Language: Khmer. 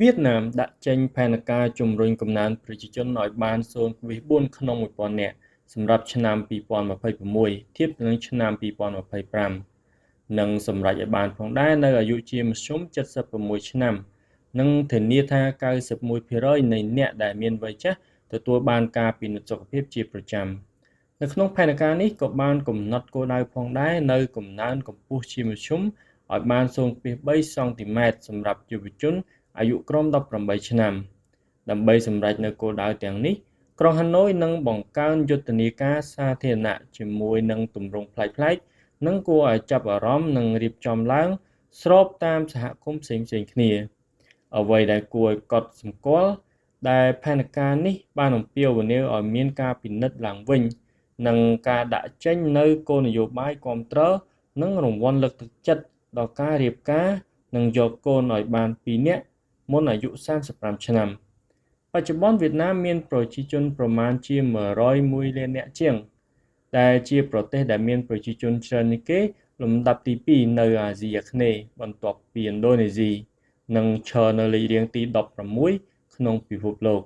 វៀតណាមដាក់ចេញផែនការជំរុញកំណើនប្រជាជនឲ្យបាន0.4ក្នុង1000នាក់សម្រាប់ឆ្នាំ2026ធៀបទៅនឹងឆ្នាំ2025និងសម្រេចឲ្យបានផងដែរនៅអាយុជាមធ្យម76ឆ្នាំនិងធានាថា91%នៃអ្នកដែលមានវ័យចាស់ទទួលបានការពិនិត្យសុខភាពជាប្រចាំនៅក្នុងផែនការនេះក៏បានកំណត់គោលដៅផងដែរនៅកំណើនកម្ពស់ជាមធ្យមឲ្យបាន0.3សង់ទីម៉ែត្រសម្រាប់យុវជនអាយុក្រោម18ឆ្នាំដើម្បីសម្រេចនូវគោលដៅទាំងនេះក្រុងហាណូយនឹងបង្កើនយុទ្ធនាការសាធារណៈជាមួយនឹងទម្រង់ប្លែកៗនិងគួរឲ្យចាប់អារម្មណ៍និងរៀបចំឡើងស្របតាមសហគមន៍ផ្សេងៗគ្នាអ្វីដែលគួរឲ្យកត់សម្គាល់ដែលផែនការនេះបានអំពាវនាវឲ្យមានការពិនិត្យឡើងវិញនិងការដាក់ចេញនូវគោលនយោបាយគាំទ្រនិងរង្វាន់លើកទឹកចិត្តដល់ការរៀបការនិងយកកូនឲ្យបាន2នាក់មុនអាយុ35ឆ្នាំបច្ចុប្បន្នវៀតណាមមានប្រជាជនប្រមាណជា101លាននាក់ជាងដែលជាប្រទេសដែលមានប្រជាជនច្រើនជាងគេលំដាប់ទី2នៅអាស៊ីអាគ្នេយ៍បន្ទាប់ពីឥណ្ឌូនេស៊ីនិងឈរនៅលេខរៀងទី16ក្នុងពិភពលោក